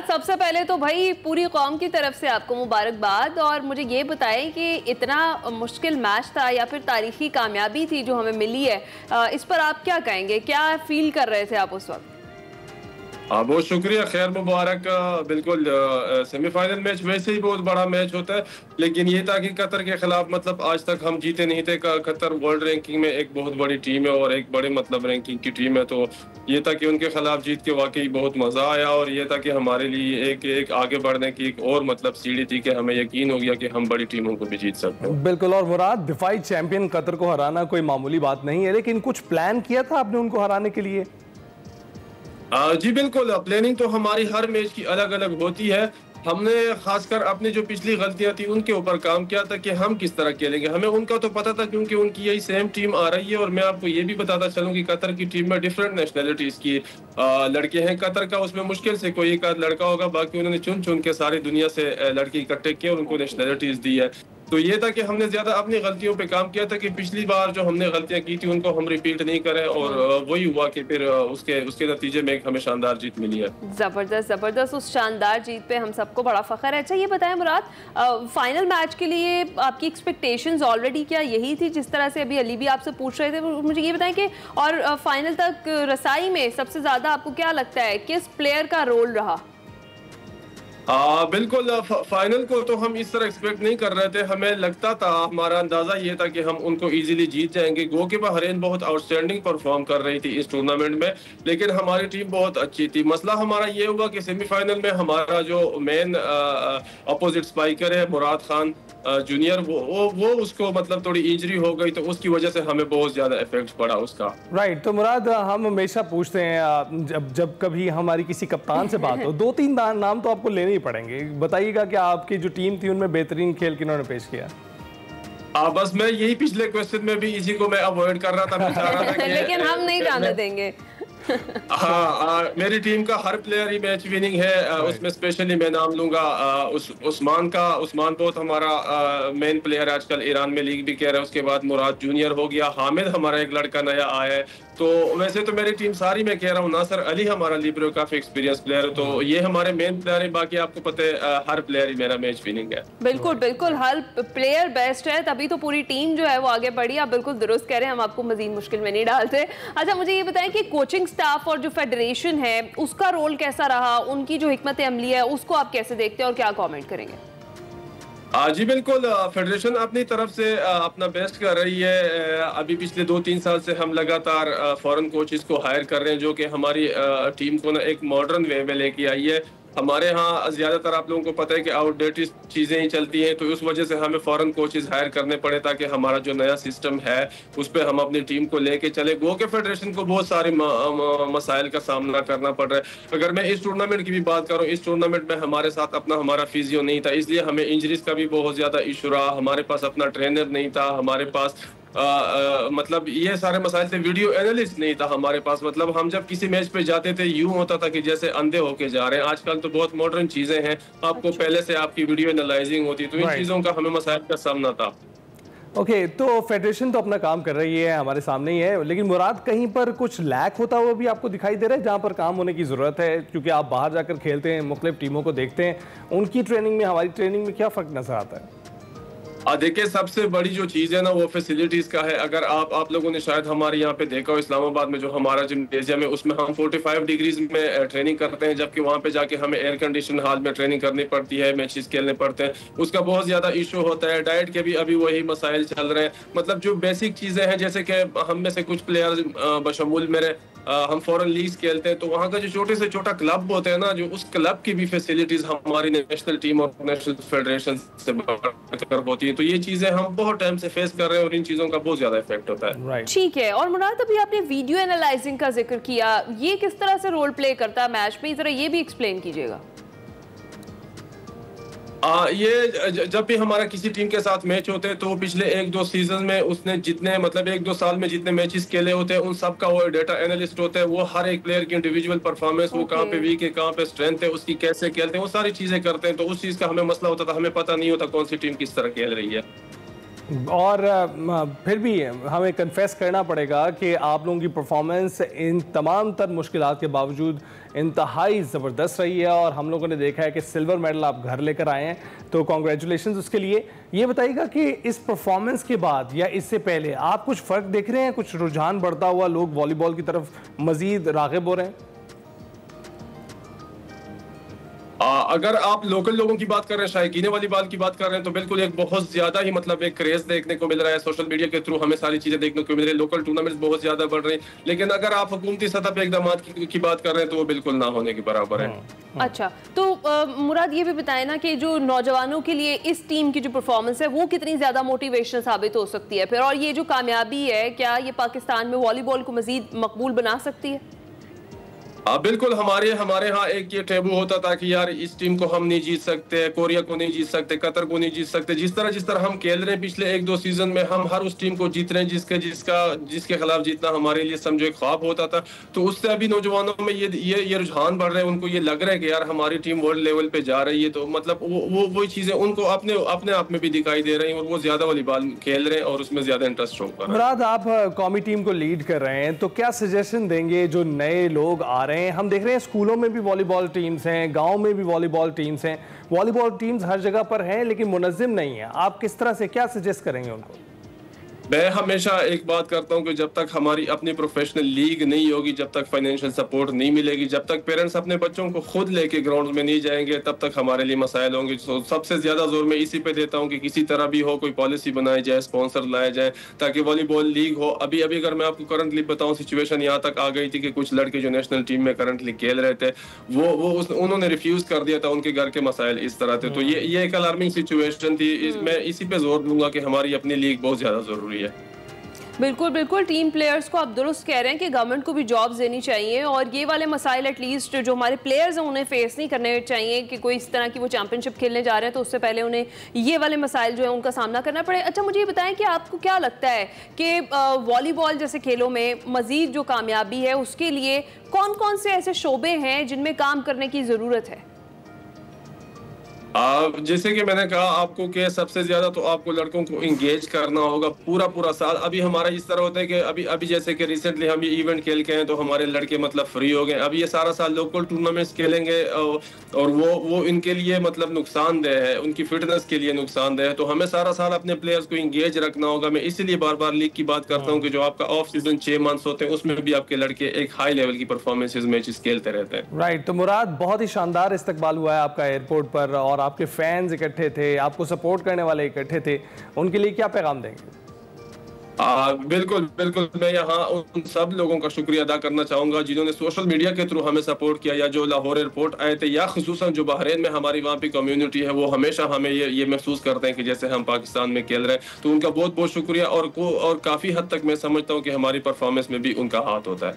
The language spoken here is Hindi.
सबसे पहले तो भाई पूरी कौम की तरफ से आपको मुबारकबाद, और मुझे ये बताएं कि इतना मुश्किल मैच था या फिर तारीखी कामयाबी थी जो हमें मिली है, इस पर आप क्या कहेंगे, क्या फील कर रहे थे आप उस वक्त? बहुत शुक्रिया, खैर मुबारक। बिल्कुल, सेमीफाइनल मैच वैसे ही बहुत बड़ा मैच होता है, लेकिन ये था कि कतर के खिलाफ मतलब आज तक हम जीते नहीं थे। कतर वर्ल्ड रैंकिंग में एक बहुत बड़ी टीम है और एक बड़े मतलब रैंकिंग की टीम है, तो ये था कि उनके खिलाफ जीत के वाकई बहुत मजा आया, और ये था कि हमारे लिए एक एक आगे बढ़ने की एक और मतलब सीढ़ी थी कि हमें यकीन हो गया कि हम बड़ी टीमों को भी जीत सकते हैं। बिल्कुल। और मुराद, दिफाई चैंपियन कतर को हराना कोई मामूली बात नहीं है, लेकिन कुछ प्लान किया था आपने उनको हराने के लिए? जी बिल्कुल, प्लानिंग तो हमारी हर मैच की अलग अलग होती है। हमने खासकर अपनी जो पिछली गलतियां थी उनके ऊपर काम किया था कि हम किस तरह खेलेंगे। हमें उनका तो पता था क्योंकि उनकी यही सेम टीम आ रही है, और मैं आपको ये भी बताता चलूं कि कतर की टीम में डिफरेंट नेशनैलिटीज की लड़के हैं। कतर का उसमें मुश्किल से कोई एक आध लड़का होगा, बाकी उन्होंने चुन चुन के सारी दुनिया से लड़के इकट्ठे किए और उनको नेशनैलिटीज दी है। तो ये था कि हमने ज्यादा अपनी गलतियों पे काम किया था कि पिछली बार जो हमने गलतियां की थी उनको हम रिपीट नहीं करें, और वही हुआ कि फिर उसके उसके नतीजे में एक हमें शानदार जीत मिली है। जबरदस्त जबरदस्त, उस शानदार जीत पे हम सबको बड़ा फख्र है। अच्छा ये बताएं मुराद, फाइनल मैच के लिए आपकी एक्सपेक्टेशंस ऑलरेडी क्या यही थी जिस तरह से अभी अली भी आपसे पूछ रहे थे? मुझे ये बताएं कि और फाइनल तक रसाई में सबसे ज्यादा आपको क्या लगता है किस प्लेयर का रोल रहा? बिल्कुल, फाइनल को तो हम इस तरह एक्सपेक्ट नहीं कर रहे थे। हमें लगता था, हमारा अंदाजा ये था कि हम उनको इजीली जीत जाएंगे। गोलकीपर हरेन बहुत आउटस्टैंडिंग परफॉर्म कर रही थी इस टूर्नामेंट में, लेकिन हमारी टीम बहुत अच्छी थी। मसला हमारा ये हुआ कि सेमीफाइनल में हमारा जो मेन अपोजिट स्पाइकर है मुराद खान जूनियर, वो उसको मतलब थोड़ी इंजरी हो गई, तो उसकी वजह से हमें बहुत ज्यादा इफेक्ट पड़ा उसका। राइट। तो मुराद, हम हमेशा पूछते हैं जब जब कभी हमारी किसी कप्तान से बात हो, दो तीन नाम तो आपको लेने ही पड़ेंगे। बताइएगा कि आपकी जो टीम थी उनमें बेहतरीन खेल किन्होंने पेश किया? बस मैं यही पिछले क्वेश्चन में भी इसी को मैं अवॉइड कर रहा था, मैं चाह रहा था कि लेकिन हम नहीं जाने देंगे। मेरी टीम का हर प्लेयर ही मैच विनिंग है। उसमें स्पेशली मैं नाम लूंगा उस्मान का। उस्मान बहुत हमारा मेन प्लेयर आजकल ईरान में लीग भी कह रहा है। उसके बाद मुराद जूनियर हो गया, हामिद हमारा एक लड़का नया आया है। तो वैसे तो मेरी टीम सारी मैं कह रहा हूँ, नासर अली हमारा लिबरो काफी एक्सपीरियंस प्लेयर है। तो ये हमारे मेन प्लेयर है, बाकी आपको पता है हर प्लेयर ही मेरा मैच विनिंग है। बिल्कुल बिल्कुल, हर प्लेयर बेस्ट है, तभी तो पूरी टीम जो है वो आगे बढ़ी। आप बिल्कुल दुरुस्त कह रहे हैं, हम आपको मजीद मुश्किल में नहीं डालते। अच्छा मुझे ये बताएं कि कोचिंग स्टाफ और जो फेडरेशन है उसका रोल कैसा रहा, उनकी जो हिकमत अमली है उसको आप कैसे देखते हैं और क्या कमेंट करेंगे? जी बिल्कुल, फेडरेशन अपनी तरफ से अपना बेस्ट कर रही है। अभी पिछले 2-3 साल से हम लगातार फॉरेन कोचेस को हायर कर रहे हैं, जो कि हमारी टीम को ना एक मॉडर्न वे में लेके आई है। हमारे यहाँ ज्यादातर आप लोगों को पता है कि आउटडेटेड चीजें ही चलती हैं, तो उस वजह से हमें फॉरेन कोचेस हायर करने पड़े ताकि हमारा जो नया सिस्टम है उस पर हम अपनी टीम को लेके चले। गो के फेडरेशन को बहुत सारे मसाइल का सामना करना पड़ रहा है। अगर मैं इस टूर्नामेंट की भी बात करूं, इस टूर्नामेंट में हमारे साथ हमारा फिजियो नहीं था, इसलिए हमें इंजरीज का भी बहुत ज्यादा इशू रहा। हमारे पास अपना ट्रेनर नहीं था, हमारे पास मतलब ये सारे मसाइल थे। वीडियो एनालिस्ट नहीं था हमारे पास। मतलब हम जब किसी मैच पे जाते थे यूं होता था कि जैसे अंधे होके जा रहे हैं। आजकल तो बहुत मॉडर्न चीजें हैं, आपको पहले से आपकी वीडियो एनालाइजिंग होती, तो इन चीजों का हमें मसाइल का सामना था। ओके, तो फेडरेशन तो अपना काम कर रही है, हमारे सामने ही है, लेकिन मुराद कहीं पर कुछ लैक होता हुआ भी आपको दिखाई दे रहा है जहां पर काम होने की जरूरत है? क्योंकि आप बाहर जाकर खेलते हैं, मुख्तलिफ टीमों को देखते हैं, उनकी ट्रेनिंग में हमारी ट्रेनिंग में क्या फर्क नजर आता है? देखिए, सबसे बड़ी जो चीज़ है ना वो फैसिलिटीज़ का है। अगर आप लोगों ने शायद हमारे यहाँ पे देखा हो, इस्लामाबाद में जो हमारा जिम्नेजियम है उसमें हम 45 डिग्रीज में ट्रेनिंग करते हैं, जबकि वहाँ पे जाके हमें एयर कंडीशन हॉल में ट्रेनिंग करनी पड़ती है, मैचेस खेलने पड़ते हैं। उसका बहुत ज़्यादा इशू होता है। डाइट के भी अभी वही मसाइल चल रहे हैं। मतलब जो बेसिक चीज़ें हैं, जैसे कि हम में से कुछ प्लेयर बशमूल मेरे हम फॉरेन लीग्स खेलते हैं, तो वहाँ का जो छोटे से छोटा क्लब होते हैं ना, जो उस क्लब की भी फैसिलिटीज हमारी नेशनल टीम और नेशनल फेडरेशन से बढ़कर होती है। तो ये चीजें हम बहुत टाइम से फेस कर रहे हैं और इन चीजों का बहुत ज्यादा इफेक्ट होता है। ठीक है। और मुराद, अभी आपने वीडियो एनालाइजिंग का जिक्र किया, ये किस तरह से रोल प्ले करता है मैच में, जरा ये भी एक्सप्लेन कीजिएगा। ये जब भी हमारा किसी टीम के साथ मैच होते हैं तो पिछले 1-2 सीजन में उसने जितने मतलब 1-2 साल में जितने मैचेस खेले होते हैं उन सब का वो डेटा एनालिस्ट होता है। वो हर एक प्लेयर की इंडिविजुअल परफॉर्मेंस, वो कहाँ पे वीक है, कहाँ पे स्ट्रेंथ है, उसकी कैसे खेलते हैं, वो सारी चीजें करते हैं। तो उस चीज का हमें मसला होता था, हमें पता नहीं होता कौन सी टीम किस तरह खेल रही है। और फिर भी हमें कन्फेस करना पड़ेगा कि आप लोगों की परफॉर्मेंस इन तमाम तर मुश्किलात के बावजूद इंतहाई ज़बरदस्त रही है और हम लोगों ने देखा है कि सिल्वर मेडल आप घर लेकर आए हैं, तो कॉन्ग्रेचुलेशंस उसके लिए। ये बताइएगा कि इस परफॉर्मेंस के बाद या इससे पहले आप कुछ फ़र्क देख रहे हैं, कुछ रुझान बढ़ता हुआ, लोग वॉलीबॉल की तरफ मज़ीद राग़िब हो रहे हैं? अगर आप लोकल लोगों की बात कर रहे हैं, शायकीन वॉलीबॉल की बात कर रहे हैं, तो बिल्कुल एक बहुत ज्यादा ही मतलब एक क्रेज देखने को मिल रहा है। सोशल मीडिया के थ्रू हमें सारी चीजें देखने को मिल रही है, लोकल टूर्नामेंट्स बहुत ज्यादा बढ़ रही हैं। लेकिन अगर आप हुकूमती सतह पे इकदाम की बात कर रहे हैं तो वो बिल्कुल ना होने के बराबर है। अच्छा, तो मुराद ये भी बताएं ना कि जो नौजवानों के लिए इस टीम की जो परफॉर्मेंस है वो कितनी ज्यादा मोटिवेशनल साबित हो सकती है फिर, और ये जो कामयाबी है क्या ये पाकिस्तान में वॉलीबॉल को मजीद मकबूल बना सकती है? बिल्कुल। हमारे यहाँ एक ये टैबू होता था कि यार इस टीम को हम नहीं जीत सकते, कोरिया को नहीं जीत सकते, कतर को नहीं जीत सकते। जिस तरह हम खेल रहे हैं पिछले 1-2 सीजन में, हम हर उस टीम को जीत रहे हैं जिसके खिलाफ जीतना हमारे लिए समझो एक ख्वाब होता था। तो उससे अभी नौजवानों में ये रुझान बढ़ रहे हैं, उनको ये लग रहा है कि यार हमारी टीम वर्ल्ड लेवल पे जा रही है। तो मतलब वो चीजें उनको अपने आप में भी दिखाई दे रही हैं और वो ज्यादा वॉलीबॉल खेल रहे हैं और उसमें ज्यादा इंटरेस्ट शो कर रहे हैं। मुराद, आप कौमी टीम को लीड कर रहे हैं, तो क्या सजेशन देंगे जो नए लोग आ रहे हैं? हम देख रहे हैं स्कूलों में भी वॉलीबॉल टीम्स हैं, गांव में भी वॉलीबॉल टीम्स हैं, वॉलीबॉल टीम्स हर जगह पर हैं लेकिन मुनज़्ज़म नहीं है। आप किस तरह से क्या सजेस्ट करेंगे उनको? मैं हमेशा एक बात करता हूं कि जब तक हमारी अपनी प्रोफेशनल लीग नहीं होगी, जब तक फाइनेंशियल सपोर्ट नहीं मिलेगी, जब तक पेरेंट्स अपने बच्चों को खुद लेके ग्राउंड में नहीं जाएंगे, तब तक हमारे लिए मसाइल होंगे। तो सबसे ज्यादा जोर मैं इसी पे देता हूं कि किसी तरह भी हो कोई पॉलिसी बनाई जाए, स्पॉन्सर लाया जाए ताकि वॉलीबॉल लीग हो। अभी अगर मैं आपको करंटली बताऊं, सिचुएशन यहाँ तक आ गई थी कि कुछ लड़के जो नेशनल टीम में करंटली खेल रहे थे उन्होंने रिफ्यूज कर दिया था, उनके घर के मसाइल इस तरह थे। तो ये एक अलार्मिंग सिचुएशन थी। मैं इसी पे जोर दूंगा कि हमारी अपनी लीग बहुत ज्यादा जरूरी है। बिल्कुल बिल्कुल, टीम प्लेयर्स को आप दुरुस्त कह रहे हैं कि गवर्नमेंट को भी जॉब्स देनी चाहिए और ये वाले मसाइल एटलीस्ट जो हमारे प्लेयर्स हैं उन्हें फेस नहीं करने चाहिए कि कोई इस तरह की वो चैंपियनशिप खेलने जा रहे हैं तो उससे पहले उन्हें ये वाले मसाइल जो है उनका सामना करना पड़े। अच्छा, मुझे ये बताएं कि आपको क्या लगता है कि वॉलीबॉल जैसे खेलों में मज़ीद जो कामयाबी है उसके लिए कौन कौन से ऐसे शोबे हैं जिनमें काम करने की ज़रूरत है? जैसे कि मैंने कहा आपको कि सबसे ज्यादा तो आपको लड़कों को इंगेज करना होगा पूरा साल। अभी हमारा इस तरह होता है कि अभी जैसे कि रिसेंटली हम ये इवेंट खेल के हैं तो हमारे लड़के मतलब फ्री हो गए। अभी ये सारा साल लोकल टूर्नामेंट्स खेलेंगे और वो इनके लिए मतलब नुकसानदेह है, उनकी फिटनेस के लिए नुकसानदेह है। तो हमें सारा साल अपने प्लेयर्स को इंगेज रखना होगा। मैं इसीलिए बार बार लीग की बात करता हूँ कि जो आपका ऑफ सीजन 6 मंथ्स होते हैं उसमें भी आपके लड़के एक हाई लेवल की परफॉर्मेंसेज मैचेस खेलते रहते हैं। राइट। तो मुराद, बहुत ही शानदार इस्तकबाल हुआ है आपका एयरपोर्ट पर और आपके फैंस इकट्ठे थे, आपको सपोर्ट करने वाले इकट्ठे थे, उनके लिए क्या पैगाम देंगे? बिल्कुल मैं यहाँ उन सब लोगों का शुक्रिया अदा करना चाहूंगा जिन्होंने सोशल मीडिया के थ्रू हमें सपोर्ट किया, या जो लाहौर एयरपोर्ट आए थे, या खुसूसन जो बहरीन में हमारी वहाँ पे कम्युनिटी है वो हमेशा हमें ये महसूस करते हैं कि जैसे हम पाकिस्तान में खेल रहे हैं। तो उनका बहुत बहुत शुक्रिया और काफी हद तक मैं समझता हूँ कि हमारी परफॉर्मेंस में भी उनका हाथ होता है।